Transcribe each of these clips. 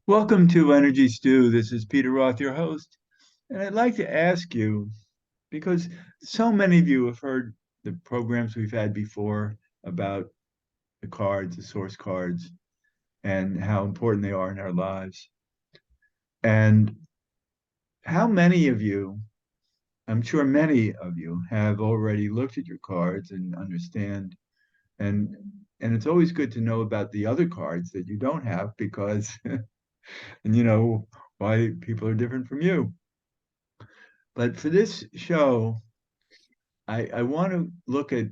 Welcome to Energy Stew. This is Peter Roth, your host. And I'd like to ask you, because so many of you have heard the programs we've had before about the cards, the source cards, and how important they are in our lives. And how many of you, I'm sure many of you, have already looked at your cards and understand. And and it's always good to know about the other cards that you don't have because and you know why people are different from you. But for this show, I want to look at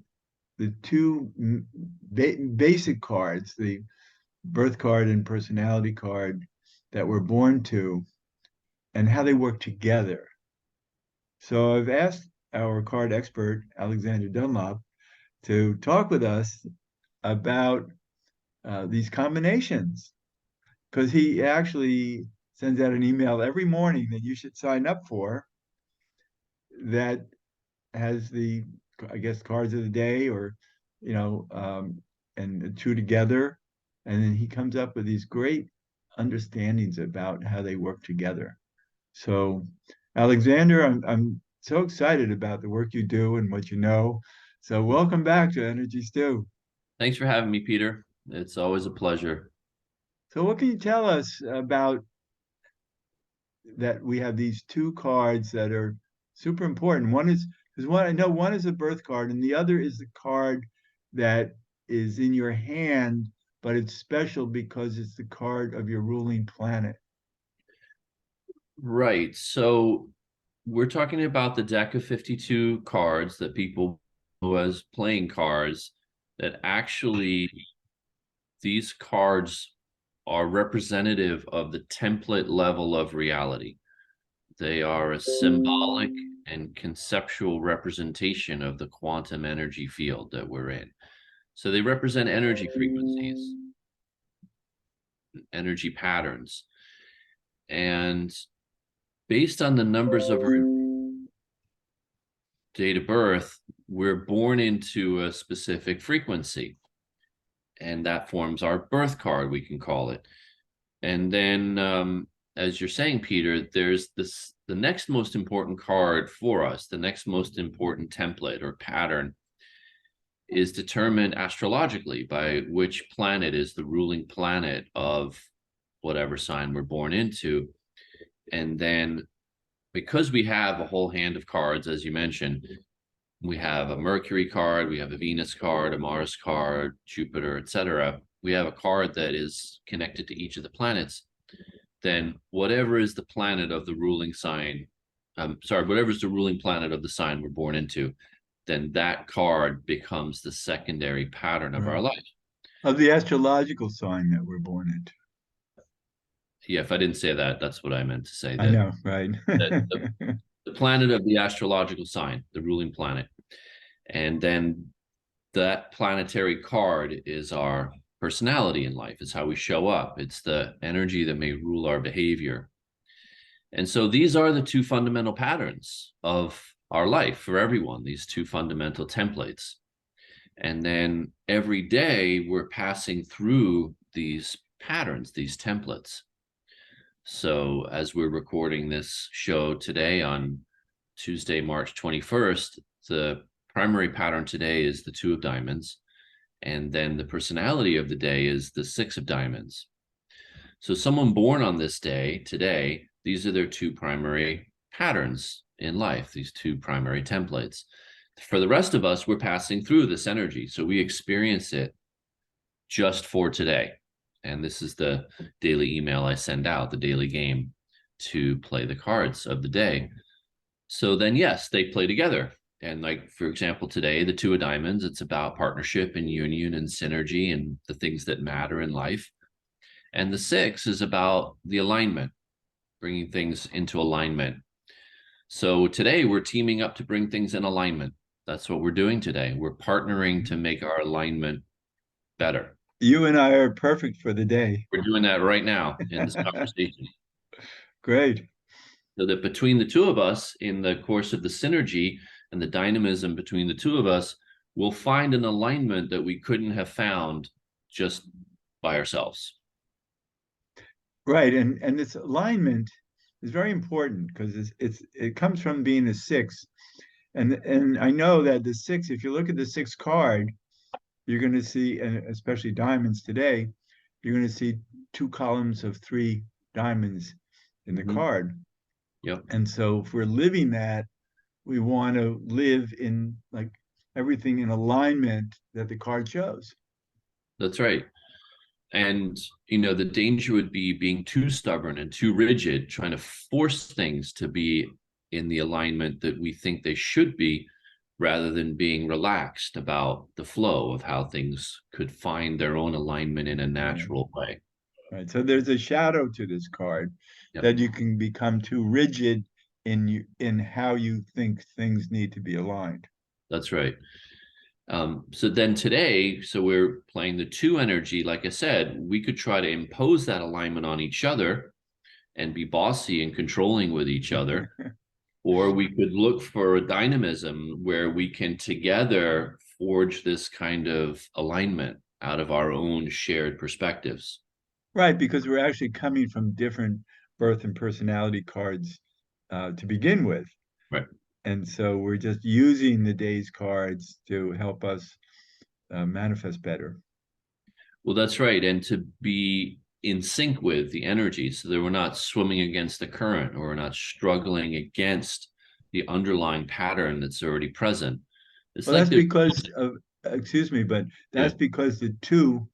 the two basic cards, the birth card and personality card that we're born to, and how they work together. So I've asked our card expert, Alexander Dunlop, to talk with us about these combinations, because he actually sends out an email every morning that you should sign up for that has the, I guess, cards of the day, or you know, and the two together, and then he comes up with these great understandings about how they work together. So, Alexander, I'm so excited about the work you do and what you know. So, welcome back to Energy Stew. Thanks for having me, Peter. It's always a pleasure. So, what can you tell us about that? We have these two cards that are super important. One is, because one I know one is a birth card, and the other is the card that is in your hand, but it's special because it's the card of your ruling planet. Right. So we're talking about the deck of 52 cards that people who as playing cards that actually these cards are representative of the template level of reality. They are a symbolic and conceptual representation of the quantum energy field that we're in. So they represent energy frequencies, energy patterns. And based on the numbers of our date of birth, we're born into a specific frequency, and that forms our birth card, we can call it. And then, as you're saying, Peter, there's the next most important card for us, the next most important template or pattern is determined astrologically by which planet is the ruling planet of whatever sign we're born into. And then because we have a whole hand of cards, as you mentioned, we have a Mercury card, we have a Venus card, a Mars card, Jupiter, etc. We have a card that is connected to each of the planets. Then whatever is the planet of the ruling sign, whatever is the ruling planet of the sign we're born into, then that card becomes the secondary pattern of our Right. life. Of the astrological sign that we're born into. Yeah, if I didn't say that, that's what I meant to say. I That, know, right? that the planet of the astrological sign, the ruling planet. And then that planetary card is our personality in life. It's how we show up. It's the energy that may rule our behavior. And so these are the two fundamental patterns of our life for everyone, these two fundamental templates. And then every day we're passing through these patterns, these templates. So as we're recording this show today on Tuesday, March 21st, the primary pattern today is the two of diamonds. And then the personality of the day is the six of diamonds. So someone born on this day today, these are their two primary patterns in life, these two primary templates. For the rest of us, we're passing through this energy. So we experience it just for today. And this is the daily email I send out, the daily game to play the cards of the day. So then, yes, they play together. And like, for example, today, the two of diamonds, it's about partnership and union and synergy and the things that matter in life. And the six is about the alignment, bringing things into alignment. So today we're teaming up to bring things in alignment. That's what we're doing today. We're partnering to make our alignment better. You and I are perfect for the day. We're doing that right now in this conversation. Great. So that between the two of us, in the course of the synergy and the dynamism between the two of us, we'll find an alignment that we couldn't have found just by ourselves. Right, and this alignment is very important because it comes from being a six, and I know that the six. If you look at the six card, you're going to see, and especially diamonds today, you're going to see two columns of three diamonds in the Mhm. card. Yep, And so if we're living that, we want to live in like everything in alignment that the card shows. that's right. And the danger would be being too stubborn and too rigid, trying to force things to be in the alignment that we think they should be, rather than being relaxed about the flow of how things could find their own alignment in a Right. natural way. Right. So there's a shadow to this card Yep, that you can become too rigid in how you think things need to be aligned. that's right. So then today, so we're playing the two energy. Like I said, we could try to impose that alignment on each other and be bossy and controlling with each other. Or we could look for a dynamism where we can together forge this kind of alignment out of our own shared perspectives. Right, because we're actually coming from different birth and personality cards to begin with. Right. And so we're just using the day's cards to help us manifest better. Well, that's right. And to be in sync with the energy so that we're not swimming against the current, or we're not struggling against the underlying pattern that's already present. It's Well, like that's the because of, excuse me, but yeah. that's because the two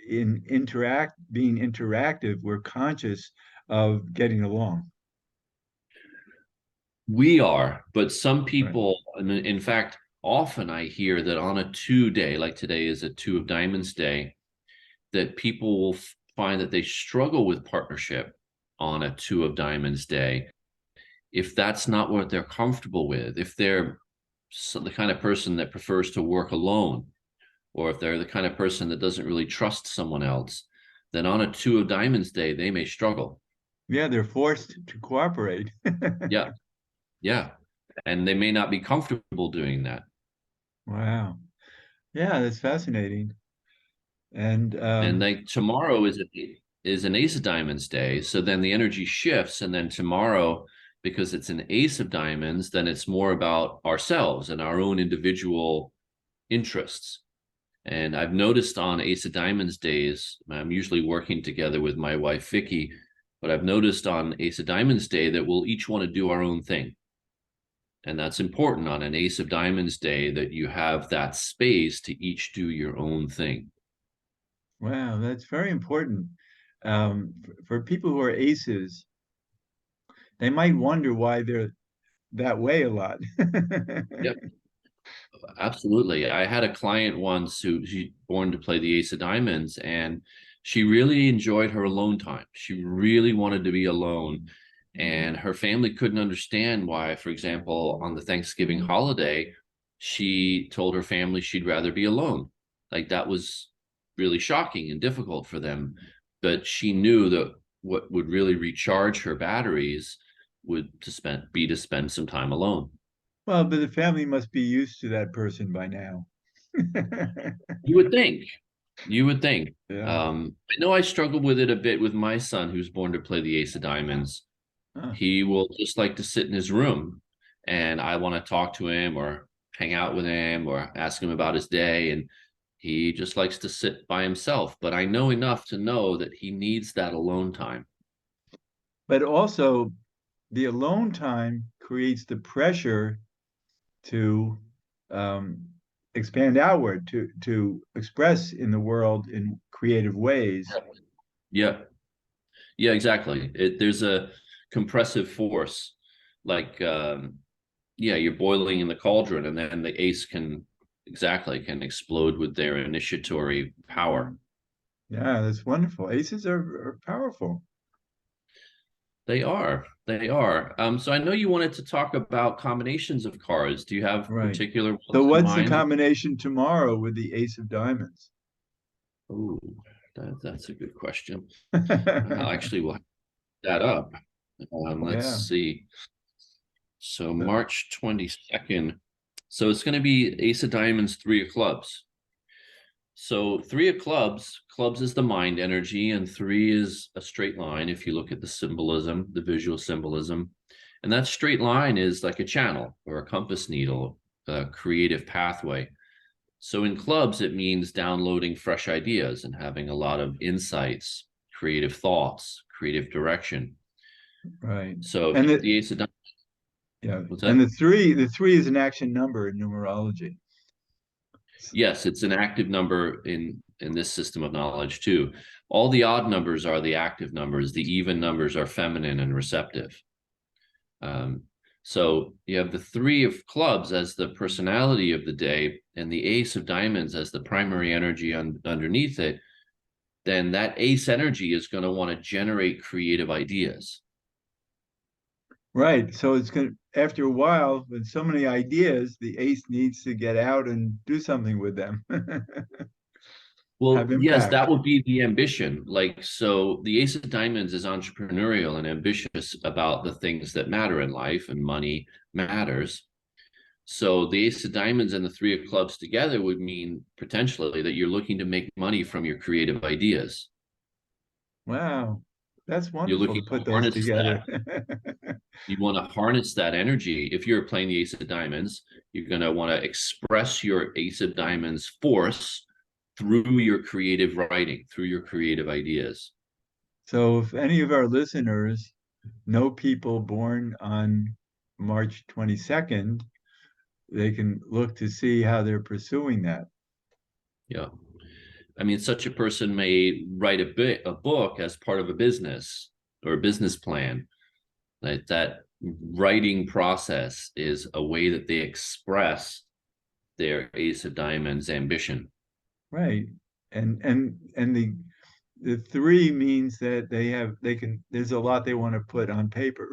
in being interactive, we're conscious of getting along. We are, but some Right. people, and in fact, often I hear that on a 2 day, like today is a two of diamonds day, that people will find that they struggle with partnership on a two of diamonds day if that's not what they're comfortable with. If they're the kind of person that prefers to work alone, or if they're the kind of person that doesn't really trust someone else, then on a two of diamonds day, they may struggle. Yeah, they're forced to cooperate. Yeah, yeah. And they may not be comfortable doing that. Wow. Yeah, that's fascinating. And And like tomorrow is an ace of diamonds day. So then the energy shifts. And then tomorrow, because it's an ace of diamonds, then it's more about ourselves and our own individual interests. And I've noticed on Ace of Diamonds days, I'm usually working together with my wife, Vicky, but I've noticed on Ace of Diamonds day that we'll each want to do our own thing. And that's important on an Ace of Diamonds day, that you have that space to each do your own thing. wow, that's very important. For people who are aces, they might wonder why they're that way a lot. Yep, absolutely. I had a client once who she born to play the Ace of Diamonds, and she really enjoyed her alone time. She really wanted to be alone. And her family couldn't understand why, for example, on the Thanksgiving holiday, she told her family she'd rather be alone. Like that was really shocking and difficult for them. But she knew that what would really recharge her batteries would to spend some time alone. Well, but the family must be used to that person by now. You would think. You would think. Yeah. I know I struggled with it a bit with my son, who's born to play the Ace of Diamonds. Huh. He will just like to sit in his room, and I want to talk to him or hang out with him or ask him about his day. And he just likes to sit by himself. But I know enough to know that he needs that alone time. But also, the alone time creates the pressure to um, expand outward, to express in the world in creative ways. Yeah. Yeah, exactly. There's a compressive force, like yeah, you're boiling in the cauldron, and then the ace can explode with their initiatory power. Yeah, that's wonderful. Aces are powerful. They are. They are. So I know you wanted to talk about combinations of cards. Do you have Right. particular So ones in what's the mind? combination tomorrow with the Ace of Diamonds? Oh, that's a good question. Actually, we'll have that up. Let's Yeah. see. So March 22nd. So it's going to be Ace of Diamonds, three of clubs. So three of clubs, clubs is the mind energy, and three is a straight line. If you look at the symbolism, the visual symbolism, and that straight line is like a channel or a compass needle, a creative pathway. So in clubs, it means downloading fresh ideas and having a lot of insights, creative thoughts, creative direction. Right. So And the the ace of diamonds, yeah, what's and that? the three is an action number in numerology. Yes, it's an active number in this system of knowledge too. All the odd numbers are the active numbers. The even numbers are feminine and receptive. Um, so you have the three of clubs as the personality of the day, and the ace of diamonds as the primary energy underneath it. Then that ace energy is going to want to generate creative ideas. Right. So it's going to, after a while, with so many ideas, the ace needs to get out and do something with them, have Well, yes, impact. that would be the ambition. Like, so the Ace of Diamonds is entrepreneurial and ambitious about the things that matter in life, and money matters. So the Ace of Diamonds and the Three of Clubs together would mean potentially that you're looking to make money from your creative ideas. Wow. That's You're wonderful to looking put to those harness together. that. You want to harness that energy. If you're playing the Ace of Diamonds, you're going to want to express your Ace of Diamonds force through your creative writing, through your creative ideas. So if any of our listeners know people born on March 22nd, they can look to see how they're pursuing that. Yeah. I mean, such a person may write a book as part of a business or a business plan. That writing process is a way that they express their Ace of Diamonds ambition. Right. And the three means that they can there's a lot they want to put on paper.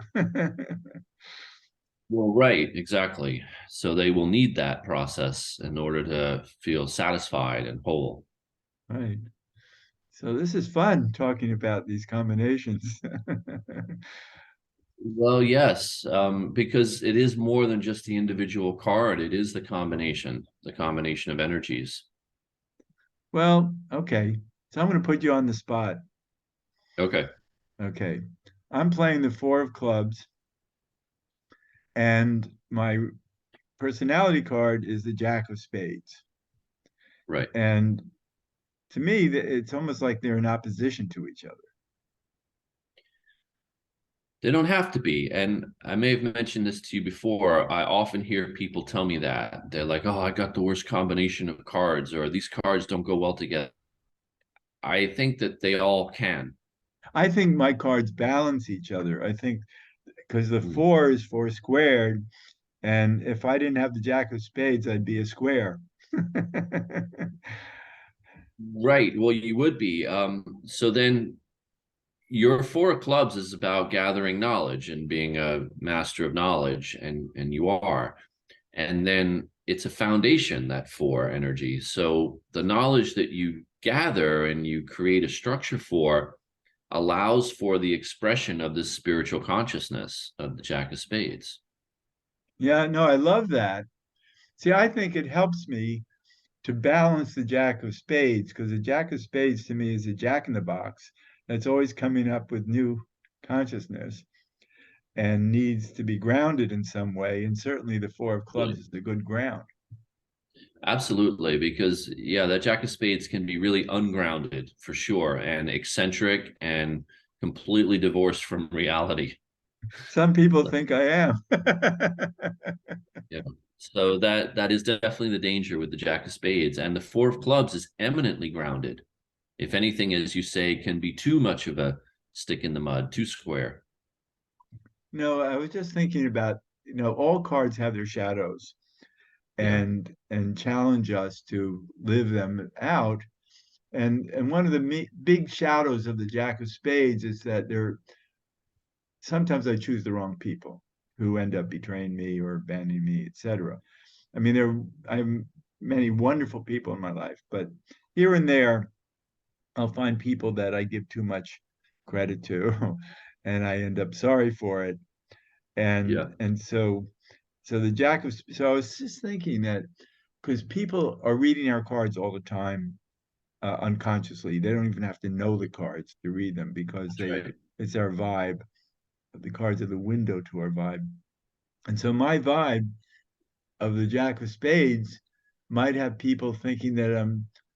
Well, right, exactly. So they will need that process in order to feel satisfied and whole. Right. So this is fun talking about these combinations. Well, yes, because it is more than just the individual card. It is the combination of energies. Well, okay. So I'm going to put you on the spot. Okay, Okay. I'm playing the four of clubs, and my personality card is the jack of spades. right. And to me, it's almost like they're in opposition to each other. They don't have to be. And I may have mentioned this to you before. I often hear people tell me that. They're like, oh, I got the worst combination of cards, or these cards don't go well together. I think that they all can. I think my cards balance each other. I think because the Mm. four is four squared, and if I didn't have the jack of spades, I'd be a square. Right. Well, you would be. So then your four of clubs is about gathering knowledge and being a master of knowledge, and you are. And then it's a foundation, that four energy. So the knowledge that you gather and you create a structure for allows for the expression of this spiritual consciousness of the Jack of Spades. Yeah, no, I love that. See, I think it helps me to balance the jack of spades because the jack of spades to me is a jack in the box that's always coming up with new consciousness and needs to be grounded in some way. And certainly the four of clubs Really. is the good ground. Absolutely, because yeah, that Jack of Spades can be really ungrounded for sure, and eccentric and completely divorced from reality. Some people think I am. Yeah. So that is definitely the danger with the Jack of Spades. And the Four of Clubs is eminently grounded. If anything, as you say, can be too much of a stick in the mud, too square. No, I was just thinking about, all cards have their shadows Yeah. and challenge us to live them out. And one of the big shadows of the Jack of Spades is that they're sometimes I choose the wrong people who end up betraying me or abandoning me, etc. I mean, I have many wonderful people in my life, but here and there I'll find people that I give too much credit to, and I end up sorry for it. Yeah. And so the Jack of so I was just thinking that because people are reading our cards all the time, unconsciously. They don't even have to know the cards to read them because That's they right. it's our vibe. The cards are the window to our vibe. And so my vibe of the Jack of Spades might have people thinking that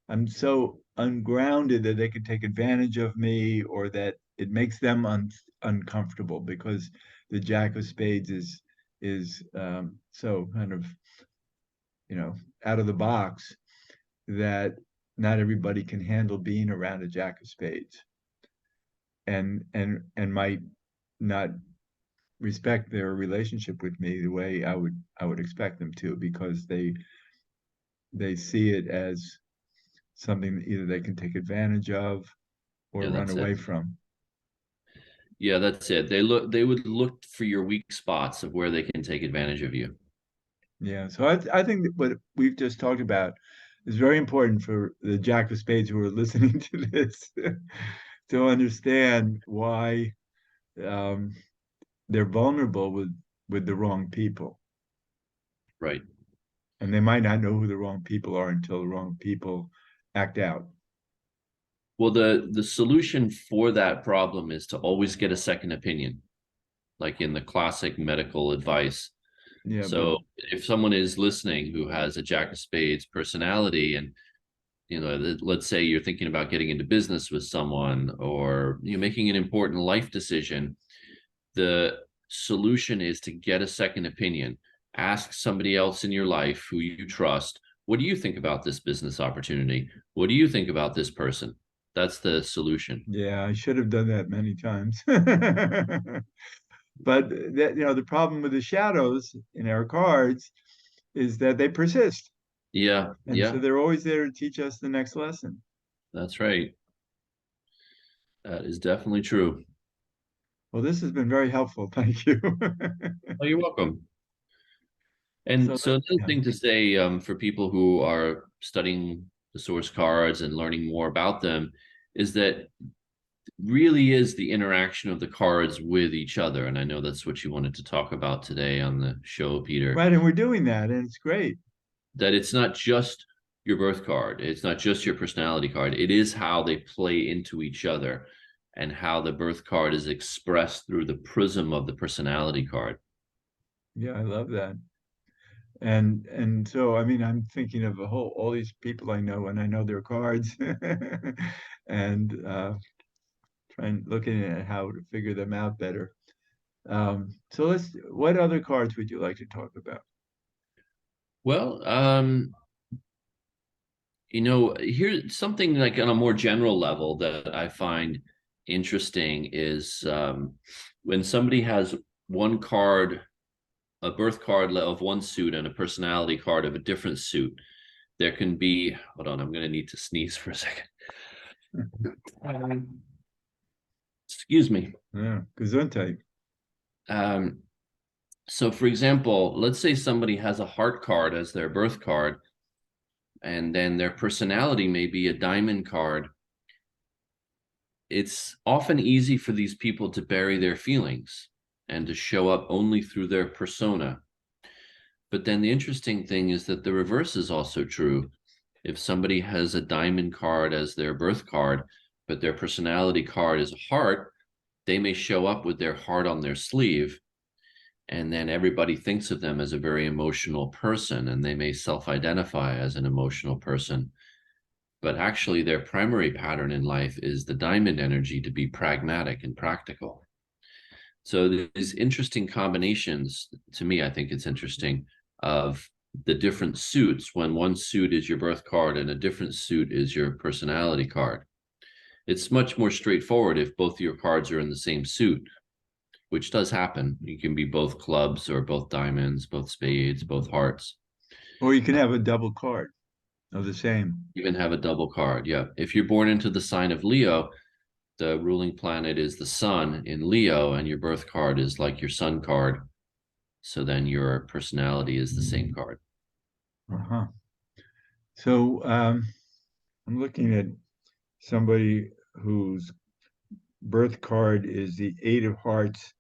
I'm so ungrounded that they could take advantage of me, or that it makes them uncomfortable because the Jack of Spades is so kind of, you know, out of the box, that not everybody can handle being around a Jack of Spades, and might not respect their relationship with me the way I would expect them to, because they see it as something that either they can take advantage of or Yeah, run that's it. away from. Yeah, that's it. They would look for your weak spots of where they can take advantage of you. Yeah, so I think that what we've just talked about is very important for the Jack of Spades who are listening to this to understand why um, they're vulnerable with the wrong people, Right. and they might not know who the wrong people are until the wrong people act out. Well, the solution for that problem is to always get a second opinion, like in the classic medical advice. Yeah, but So if someone is listening who has a Jack of Spades personality, and let's say you're thinking about getting into business with someone, or you're making an important life decision, the solution is to get a second opinion. Ask somebody else in your life who you trust, what do you think about this business opportunity? What do you think about this person? That's the solution. yeah, I should have done that many times. But that, the problem with the shadows in our cards is that they persist. Yeah, And so yeah, they're always there to teach us the next lesson. that's right. That is definitely true. Well, this has been very helpful. Thank you. Oh, you're welcome. And So, so another yeah. thing to say, for people who are studying the source cards and learning more about them, is that really is the interaction of the cards with each other. And I know that's what you wanted to talk about today on the show, Peter, Right. And we're doing that, and it's great. that it's not just your birth card, it's not just your personality card, it is how they play into each other and how the birth card is expressed through the prism of the personality card. Yeah, I love that. And so, I mean, I'm thinking of all these people I know, and I know their cards, and trying looking at how to figure them out better. So what other cards would you like to talk about? Well, here's something like on a more general level that I find interesting is when somebody has one card, a birth card of one suit and a personality card of a different suit. There can be, hold on, I'm going to need to sneeze for a second. Excuse me. Yeah, Gesundheit. Um, so, for example, let's say somebody has a heart card as their birth card, and then their personality may be a diamond card. It's often easy for these people to bury their feelings and to show up only through their persona. But then the interesting thing is that the reverse is also true. If somebody has a diamond card as their birth card, but their personality card is a heart, they may show up with their heart on their sleeve. And then everybody thinks of them as a very emotional person, and they may self identify as an emotional person. But actually, their primary pattern in life is the diamond energy to be pragmatic and practical. So these interesting combinations, to me, I think it's interesting, of the different suits when one suit is your birth card and a different suit is your personality card. It's much more straightforward if both your cards are in the same suit, which does happen. You can be both clubs or both diamonds, both spades, both hearts. Or you can have a double card of the same. Even have a double card. Yeah. If you're born into the sign of Leo, the ruling planet is the sun in Leo, and your birth card is like your sun card. So then your personality is the same card. Uh-huh. So I'm looking at somebody whose birth card is the Eight of Hearts,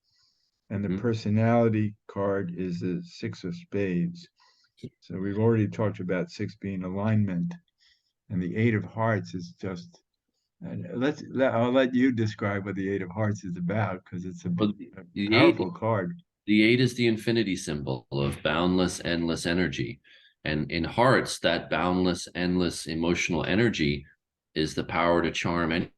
and the Mhm. personality card is the Six of Spades. So we've already talked about six being alignment, And the Eight of Hearts is just, I'll let you describe what the Eight of Hearts is about because it's But a the eight, powerful card. the eight is the infinity symbol of boundless, endless energy. And in hearts, that boundless, endless emotional energy is the power to charm. And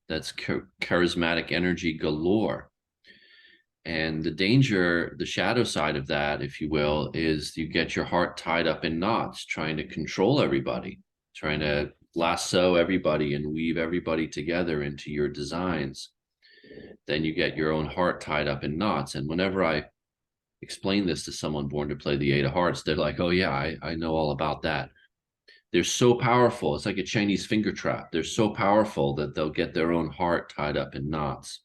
that's charismatic energy galore. And the danger, the shadow side of that, if you will, is you get your heart tied up in knots, trying to control everybody, trying to lasso everybody and weave everybody together into your designs. Then you get your own heart tied up in knots. And whenever I explain this to someone born to play the Eight of Hearts, they're like, oh, yeah, I know all about that. They're so powerful. It's like a Chinese finger trap. They're so powerful that they'll get their own heart tied up in knots.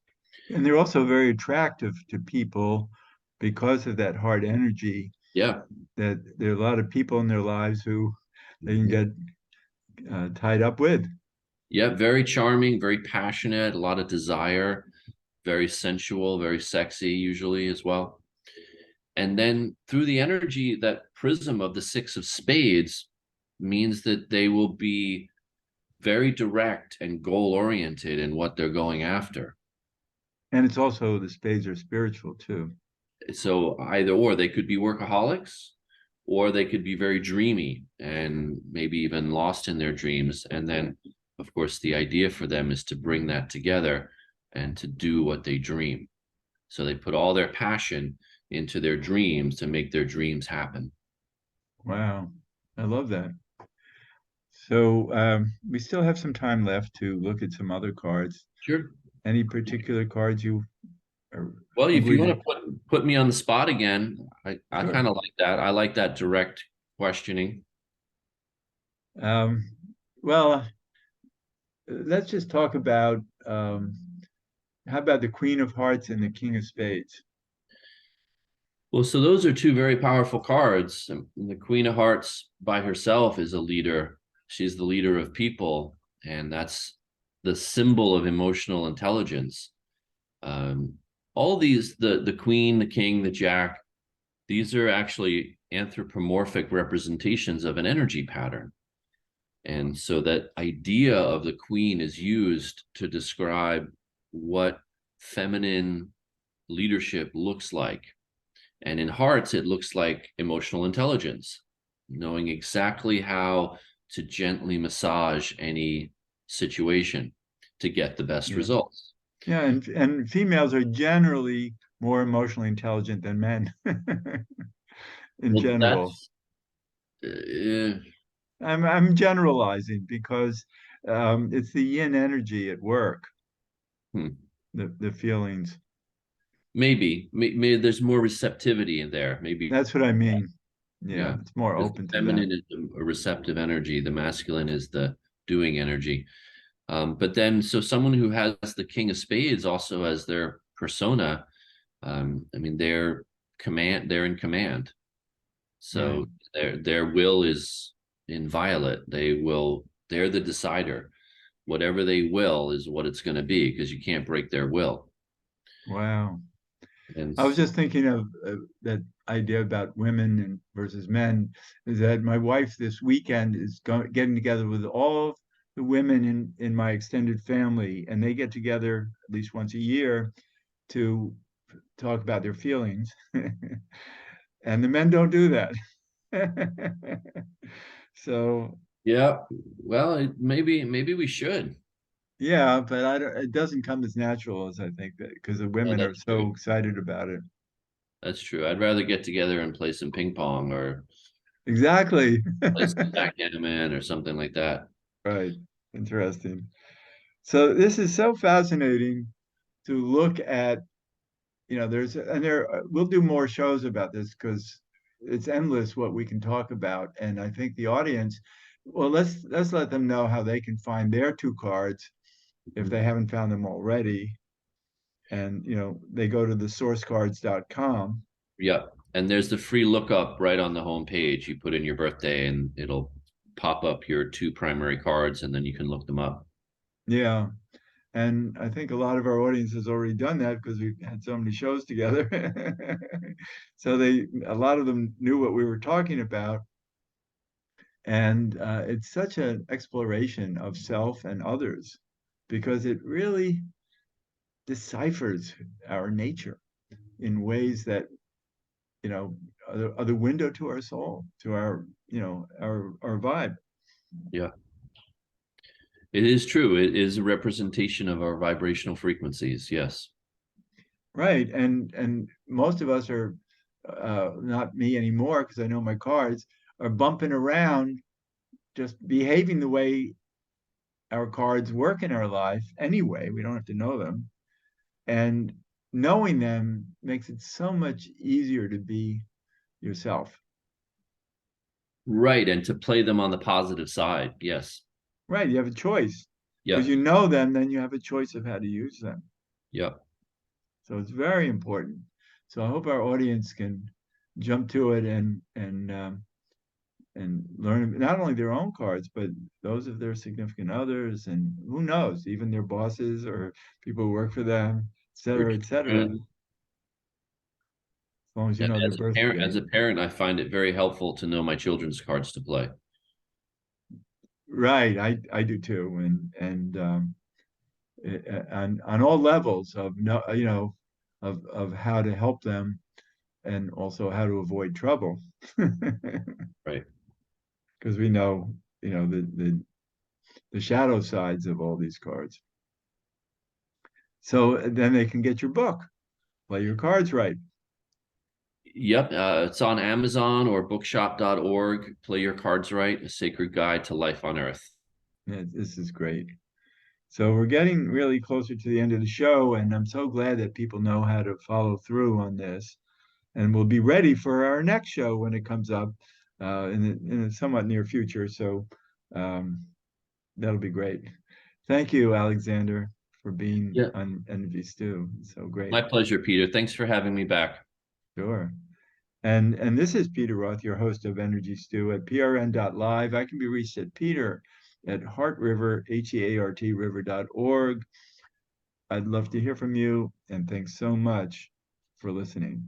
And they're also very attractive to people because of that heart energy. Yeah. That there are a lot of people in their lives who they can get tied up with. Yeah. Very charming, very passionate, a lot of desire, very sensual, very sexy, usually as well. And then through the energy, that prism of the Six of Spades means that they will be very direct and goal oriented in what they're going after. And it's also the spades are spiritual too. So either or, they could be workaholics or they could be very dreamy and maybe even lost in their dreams. And then, of course, the idea for them is to bring that together and to do what they dream. So they put all their passion into their dreams to make their dreams happen. Wow. I love that. So we still have some time left to look at some other cards. Sure. Any particular cards you Well, think if you we want should? to put me on the spot again, I Sure. kind of like that. I like that direct questioning. Um, well, let's just talk about how about the Queen of Hearts and the King of Spades? Well, so those are two very powerful cards. And the Queen of Hearts by herself is a leader. She's the leader of people, and that's the symbol of emotional intelligence. Um, all these, the Queen, the King, the Jack, these are actually anthropomorphic representations of an energy pattern. And so that idea of the Queen is used to describe what feminine leadership looks like. And in hearts, it looks like emotional intelligence, knowing exactly how to gently massage any situation to get the best Yeah. results. Yeah, and females are generally more emotionally intelligent than men in Well, general. uh, I'm generalizing because it's the yin energy at work, hmm, the feelings. maybe there's more receptivity in there. Maybe, That's what I mean. Yeah, yeah, it's more because the open to that. feminine is a receptive energy, the masculine is the doing energy. But then, so someone who has the King of Spades also as their persona, I mean, they're in command. Right. So their will is inviolate. They're the decider. Whatever they will is what it's going to be because you can't break their will. Wow. And I was just thinking of that idea about women and versus men is that my wife this weekend is getting together with all the women in my extended family, and they get together at least once a year to talk about their feelings. And the men don't do that. So, yeah, well, maybe we should. yeah, but I don't, it doesn't come as natural as I think that because the Oh, women are that's so true. excited about it. That's true. I'd rather get together and play some ping pong or Exactly. play some backgammon or something like that. Right. Interesting. So this is so fascinating to look at, there's and there we'll do more shows about this because it's endless what we can talk about. And I think the audience, well, let's let them know how they can find their two cards if they haven't found them already. And they go to the sourcecards.com. Yep. And there's the free lookup right on the home page. You put in your birthday and it'll pop up your two primary cards and then you can look them up. Yeah. And I think a lot of our audience has already done that because we've had so many shows together. So a lot of them knew what we were talking about. And it's such an exploration of self and others because it really deciphers our nature in ways that, are the window to our soul, to our, our vibe. Yeah. It is true. It is a representation of our vibrational frequencies. Yes. Right. And most of us are, not me anymore because I know my cards, are bumping around, just behaving the way our cards work in our life anyway. We don't have to know them. And knowing them makes it so much easier to be yourself. Right. And to play them on the positive side. Yes. Right. You have a choice because Yeah. you know them, then you have a choice of how to use them. Yeah. So it's very important. So I hope our audience can jump to it and learn not only their own cards, but those of their significant others, and who knows, even their bosses or people who work for them, et Your cetera, et cetera. As children. long as you know their birth As date. a parent, I find it very helpful to know my children's cards to play. Right. I do too. And on all levels of no, of how to help them and also how to avoid trouble. Right. Because we know, the shadow sides of all these cards. So then they can get your book, play your cards right. Yep. It's on Amazon or bookshop.org. Play Your Cards Right, a sacred guide to life on earth. Yeah, this is great. So we're getting really closer to the end of the show, and I'm so glad that people know how to follow through on this. And we'll be ready for our next show when it comes up in the somewhat near future. So um, that'll be great. Thank you, Alexander, for being Yeah. on Envy Stew. It's so great. My pleasure, Peter. Thanks for having me back. Sure. And this is Peter Roth, your host of Energy Stew at prn.live. I can be reached at Peter at Heart River, HEART river.org. I'd love to hear from you, and thanks so much for listening.